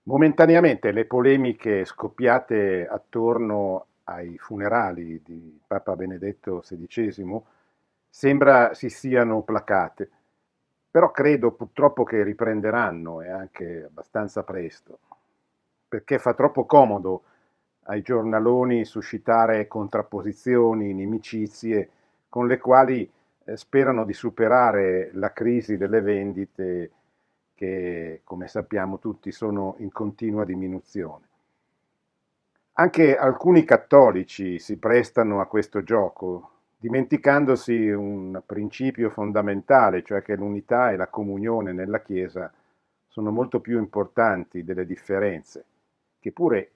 Momentaneamente le polemiche scoppiate attorno ai funerali di Papa Benedetto XVI sembra si siano placate, però credo purtroppo che riprenderanno e anche abbastanza presto, perché fa troppo comodo ai giornaloni suscitare contrapposizioni, inimicizie con le quali sperano di superare la crisi delle vendite che, come sappiamo tutti, sono in continua diminuzione. Anche alcuni cattolici si prestano a questo gioco, dimenticandosi un principio fondamentale, cioè che l'unità e la comunione nella Chiesa sono molto più importanti delle differenze, che pure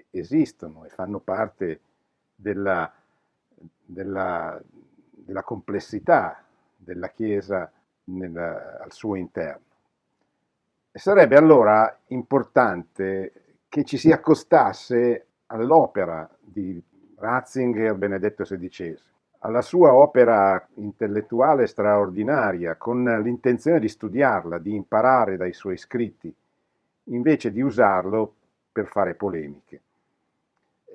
esistono e fanno parte della, della complessità della Chiesa al suo interno. E sarebbe allora importante che ci si accostasse all'opera di Ratzinger Benedetto XVI, alla sua opera intellettuale straordinaria, con l'intenzione di studiarla, di imparare dai suoi scritti, invece di usarlo per fare polemiche.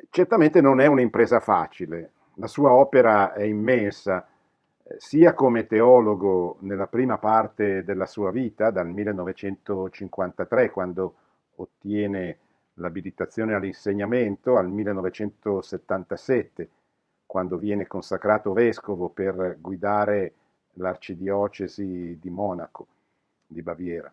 Certamente non è un'impresa facile, la sua opera è immensa, sia come teologo nella prima parte della sua vita, dal 1953, quando ottiene l'abilitazione all'insegnamento, al 1977, quando viene consacrato vescovo per guidare l'arcidiocesi di Monaco, di Baviera.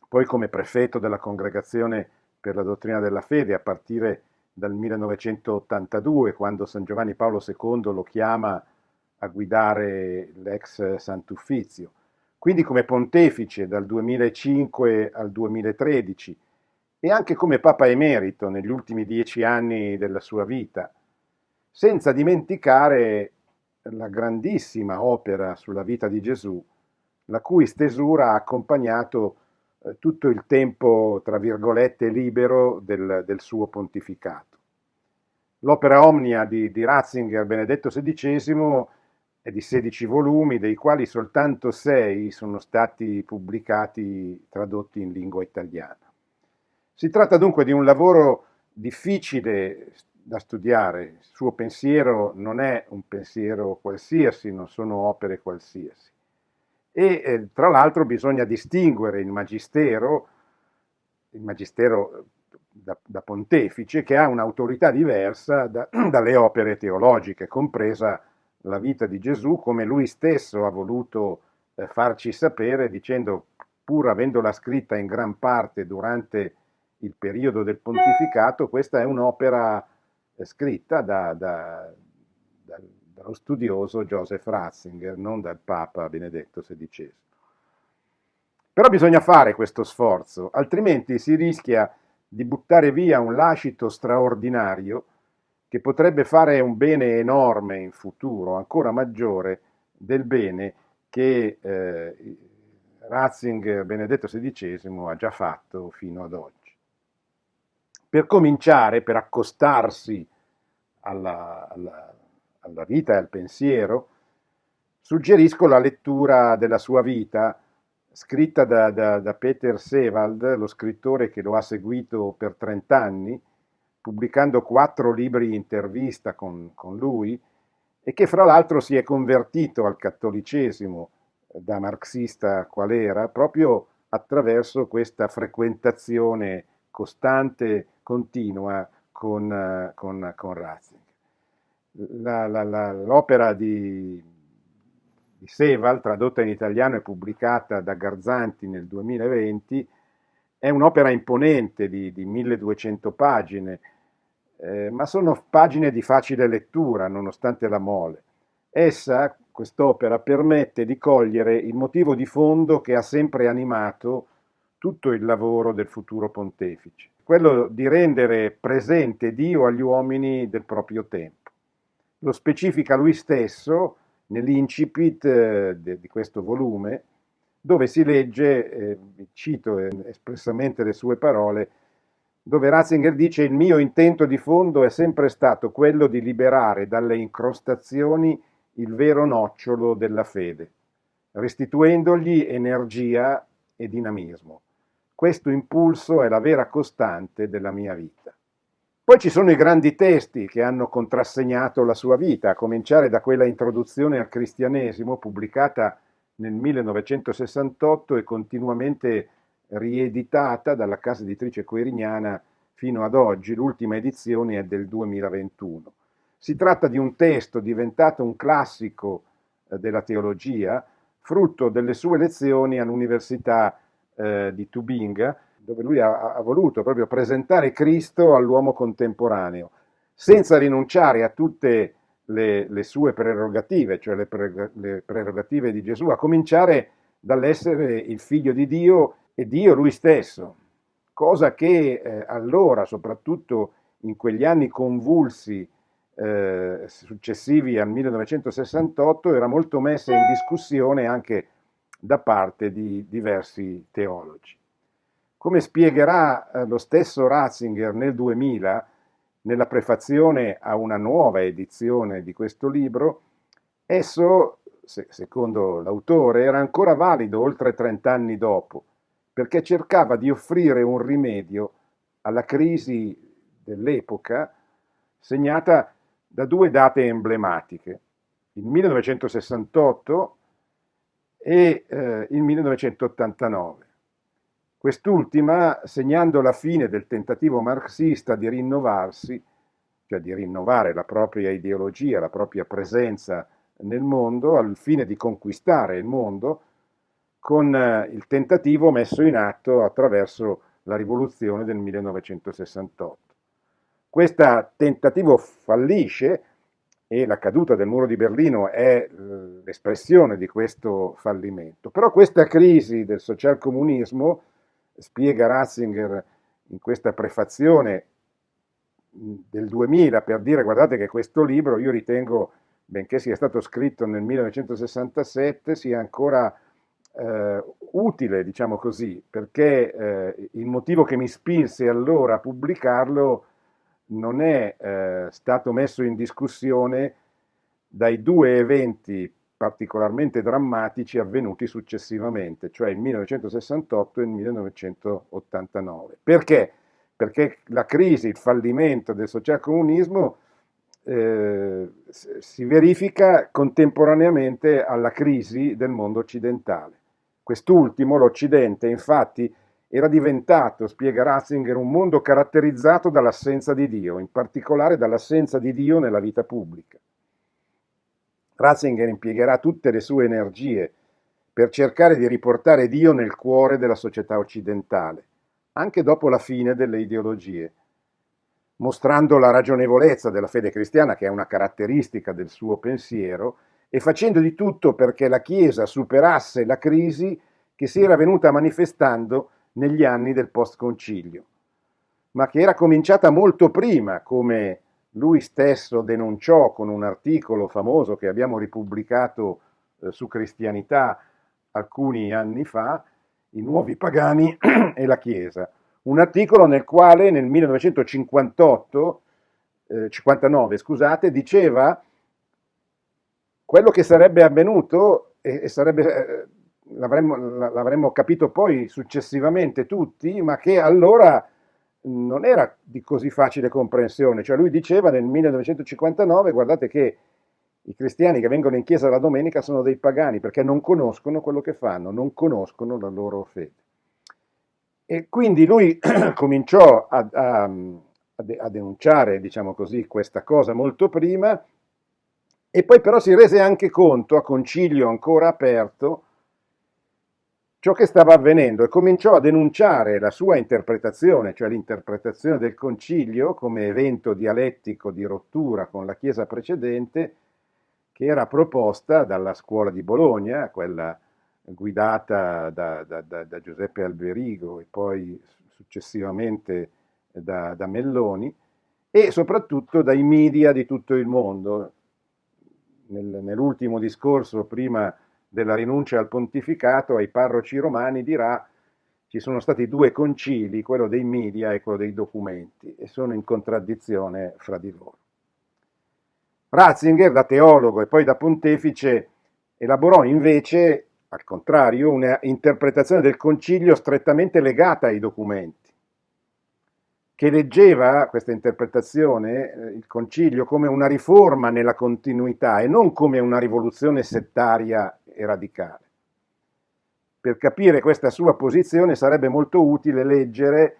Poi come prefetto della Congregazione per la dottrina della fede a partire dal 1982, quando San Giovanni Paolo II lo chiama a guidare l'ex Sant'Uffizio. Quindi come pontefice dal 2005 al 2013 e anche come Papa Emerito negli ultimi 10 anni della sua vita, senza dimenticare la grandissima opera sulla vita di Gesù, la cui stesura ha accompagnato tutto il tempo, tra virgolette, libero del suo pontificato. L'opera Omnia di Ratzinger Benedetto XVI è di 16 volumi, dei quali soltanto 6 sono stati pubblicati, tradotti in lingua italiana. Si tratta dunque di un lavoro difficile da studiare, il suo pensiero non è un pensiero qualsiasi, non sono opere qualsiasi. E tra l'altro bisogna distinguere il magistero da pontefice, che ha un'autorità diversa dalle opere teologiche, compresa la vita di Gesù, come lui stesso ha voluto farci sapere, dicendo, pur avendola scritta in gran parte durante il periodo del pontificato, questa è un'opera scritta dallo studioso Joseph Ratzinger, non dal Papa Benedetto XVI. Però bisogna fare questo sforzo, altrimenti si rischia di buttare via un lascito straordinario che potrebbe fare un bene enorme in futuro, ancora maggiore del bene che Ratzinger Benedetto XVI ha già fatto fino ad oggi. Per cominciare, per accostarsi alla vita e al pensiero, suggerisco la lettura della sua vita, scritta da Peter Sewald, lo scrittore che lo ha seguito per 30 anni, pubblicando 4 libri intervista con lui, e che fra l'altro si è convertito al cattolicesimo da marxista qual era, proprio attraverso questa frequentazione costante, continua con Ratzinger. L'opera di Seval, tradotta in italiano e pubblicata da Garzanti nel 2020, è un'opera imponente di 1200 pagine, ma sono pagine di facile lettura, nonostante la mole. Essa, quest'opera, permette di cogliere il motivo di fondo che ha sempre animato tutto il lavoro del futuro pontefice, quello di rendere presente Dio agli uomini del proprio tempo. Lo specifica lui stesso nell'incipit di questo volume, dove si legge, cito espressamente le sue parole, dove Ratzinger dice: il mio intento di fondo è sempre stato quello di liberare dalle incrostazioni il vero nocciolo della fede, restituendogli energia e dinamismo, questo impulso è la vera costante della mia vita. Poi ci sono i grandi testi che hanno contrassegnato la sua vita, a cominciare da quella introduzione al cristianesimo pubblicata nel 1968 e continuamente rieditata dalla casa editrice Querignana fino ad oggi. L'ultima edizione è del 2021. Si tratta di un testo diventato un classico della teologia, frutto delle sue lezioni all'Università di Tubinga, dove lui ha voluto proprio presentare Cristo all'uomo contemporaneo, senza rinunciare a tutte le sue prerogative, cioè le prerogative di Gesù, a cominciare dall'essere il figlio di Dio e Dio lui stesso, cosa che allora, soprattutto in quegli anni convulsi successivi al 1968, era molto messa in discussione anche da parte di diversi teologi. Come spiegherà lo stesso Ratzinger nel 2000, nella prefazione a una nuova edizione di questo libro, esso, secondo l'autore, era ancora valido oltre 30 anni dopo, perché cercava di offrire un rimedio alla crisi dell'epoca segnata da due date emblematiche, il 1968 e il 1989. Quest'ultima segnando la fine del tentativo marxista di rinnovarsi, cioè di rinnovare la propria ideologia, la propria presenza nel mondo, al fine di conquistare il mondo, con il tentativo messo in atto attraverso la rivoluzione del 1968. Questo tentativo fallisce e la caduta del muro di Berlino è l'espressione di questo fallimento. Però questa crisi del socialcomunismo, spiega Ratzinger in questa prefazione del 2000 per dire guardate che questo libro io ritengo, benché sia stato scritto nel 1967, sia ancora utile, diciamo così, perché il motivo che mi spinse allora a pubblicarlo non è stato messo in discussione dai due eventi particolarmente drammatici avvenuti successivamente, cioè il 1968 e il 1989. Perché? Perché la crisi, il fallimento del socialcomunismo si verifica contemporaneamente alla crisi del mondo occidentale. Quest'ultimo, l'Occidente, infatti, era diventato, spiega Ratzinger, un mondo caratterizzato dall'assenza di Dio, in particolare dall'assenza di Dio nella vita pubblica. Ratzinger impiegherà tutte le sue energie per cercare di riportare Dio nel cuore della società occidentale, anche dopo la fine delle ideologie, mostrando la ragionevolezza della fede cristiana, che è una caratteristica del suo pensiero, e facendo di tutto perché la Chiesa superasse la crisi che si era venuta manifestando negli anni del post-concilio, ma che era cominciata molto prima, come lui stesso denunciò con un articolo famoso che abbiamo ripubblicato su Cristianità alcuni anni fa, I nuovi pagani e la Chiesa. Un articolo nel quale nel 1959, scusate, diceva quello che sarebbe avvenuto e l'avremmo capito poi successivamente tutti, ma che allora non era di così facile comprensione. Cioè lui diceva nel 1959, guardate che i cristiani che vengono in chiesa la domenica sono dei pagani perché non conoscono quello che fanno, non conoscono la loro fede. E quindi lui cominciò a denunciare, diciamo così, questa cosa molto prima, e poi però si rese anche conto, a concilio ancora aperto, ciò che stava avvenendo e cominciò a denunciare la sua interpretazione, cioè l'interpretazione del concilio come evento dialettico di rottura con la Chiesa precedente, che era proposta dalla scuola di Bologna, quella guidata da Giuseppe Alberigo e poi successivamente da Melloni, e soprattutto dai media di tutto il mondo. Nell'ultimo discorso, prima della rinuncia al pontificato, ai parroci romani dirà: ci sono stati due concili, quello dei media e quello dei documenti, e sono in contraddizione fra di loro. Ratzinger, da teologo e poi da pontefice, elaborò invece, al contrario, una interpretazione del concilio strettamente legata ai documenti, che leggeva questa interpretazione, il concilio, come una riforma nella continuità e non come una rivoluzione settaria e radicale. Per capire questa sua posizione sarebbe molto utile leggere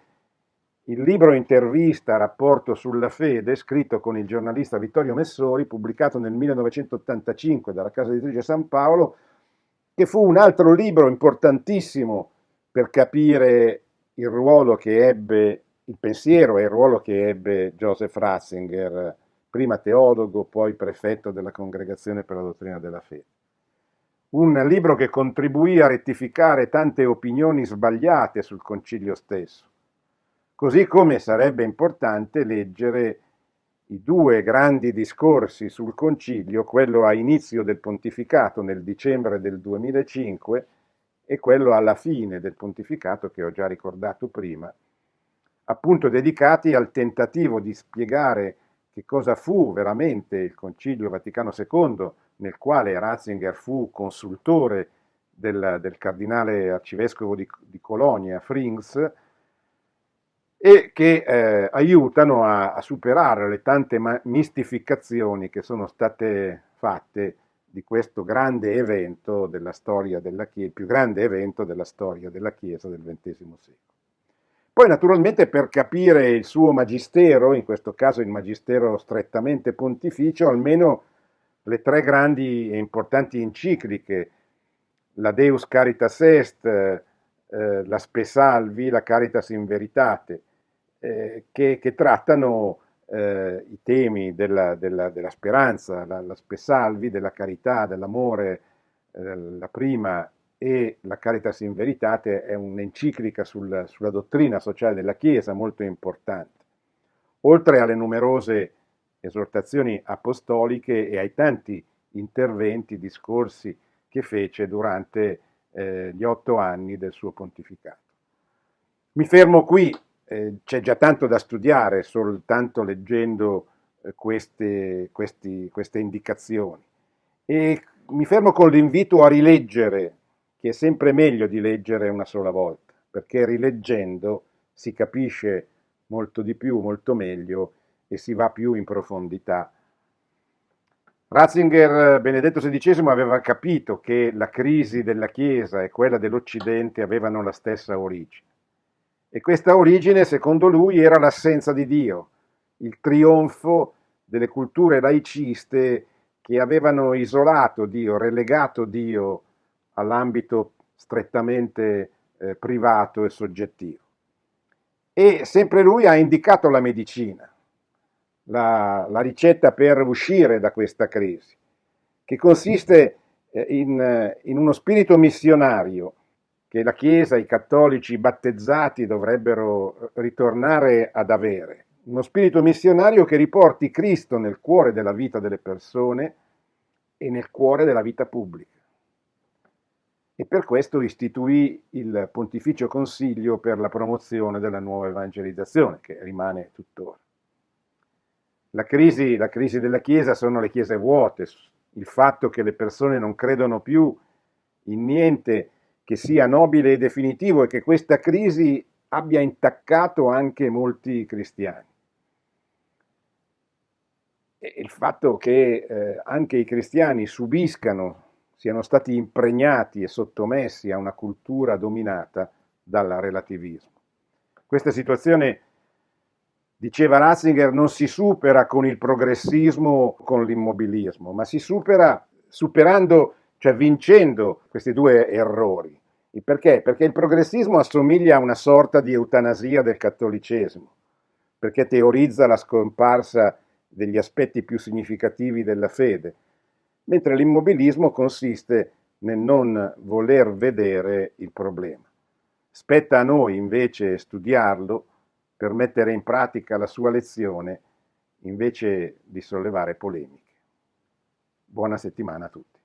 il libro intervista, rapporto sulla fede, scritto con il giornalista Vittorio Messori, pubblicato nel 1985 dalla casa editrice San Paolo, che fu un altro libro importantissimo per capire il ruolo che ebbe il pensiero e il ruolo che ebbe Joseph Ratzinger, prima teologo, poi prefetto della Congregazione per la Dottrina della Fede. Un libro che contribuì a rettificare tante opinioni sbagliate sul concilio stesso. Così come sarebbe importante leggere i due grandi discorsi sul concilio, quello a inizio del pontificato nel dicembre del 2005 e quello alla fine del pontificato che ho già ricordato prima, appunto dedicati al tentativo di spiegare che cosa fu veramente il Concilio Vaticano II, nel quale Ratzinger fu consultore del cardinale arcivescovo di Colonia, Frings, e che aiutano a superare le tante mistificazioni che sono state fatte di questo grande evento della storia della Chiesa, il più grande evento della storia della Chiesa del XX secolo. Poi naturalmente per capire il suo magistero, in questo caso il magistero strettamente pontificio, almeno le tre grandi e importanti encicliche, la Deus Caritas Est, la Spe Salvi, la Caritas in Veritate, che trattano i temi della speranza, la Spe Salvi, della carità, dell'amore, la prima, e la Caritas in Veritate è un'enciclica sulla dottrina sociale della Chiesa molto importante, oltre alle numerose esortazioni apostoliche e ai tanti interventi, discorsi che fece durante gli 8 anni del suo pontificato. Mi fermo qui, c'è già tanto da studiare soltanto leggendo queste indicazioni, e mi fermo con l'invito a rileggere, che è sempre meglio di leggere una sola volta, perché rileggendo si capisce molto di più, molto meglio e si va più in profondità. Ratzinger, Benedetto XVI, aveva capito che la crisi della Chiesa e quella dell'Occidente avevano la stessa origine. E questa origine, secondo lui, era l'assenza di Dio, il trionfo delle culture laiciste che avevano isolato Dio, relegato Dio all'ambito strettamente privato e soggettivo. E sempre lui ha indicato la medicina, la ricetta per uscire da questa crisi, che consiste in uno spirito missionario che la Chiesa, i cattolici battezzati dovrebbero ritornare ad avere. Uno spirito missionario che riporti Cristo nel cuore della vita delle persone e nel cuore della vita pubblica. E per questo istituì il Pontificio Consiglio per la promozione della nuova evangelizzazione, che rimane tuttora. La crisi della Chiesa sono le chiese vuote, il fatto che le persone non credono più in niente che sia nobile e definitivo e che questa crisi abbia intaccato anche molti cristiani. E il fatto che anche i cristiani subiscano, siano stati impregnati e sottomessi a una cultura dominata dal relativismo. Questa situazione, diceva Ratzinger, non si supera con il progressismo o con l'immobilismo, ma si supera superando, cioè vincendo questi due errori. E perché? Perché il progressismo assomiglia a una sorta di eutanasia del cattolicesimo, perché teorizza la scomparsa degli aspetti più significativi della fede, mentre l'immobilismo consiste nel non voler vedere il problema. Spetta a noi invece studiarlo per mettere in pratica la sua lezione invece di sollevare polemiche. Buona settimana a tutti.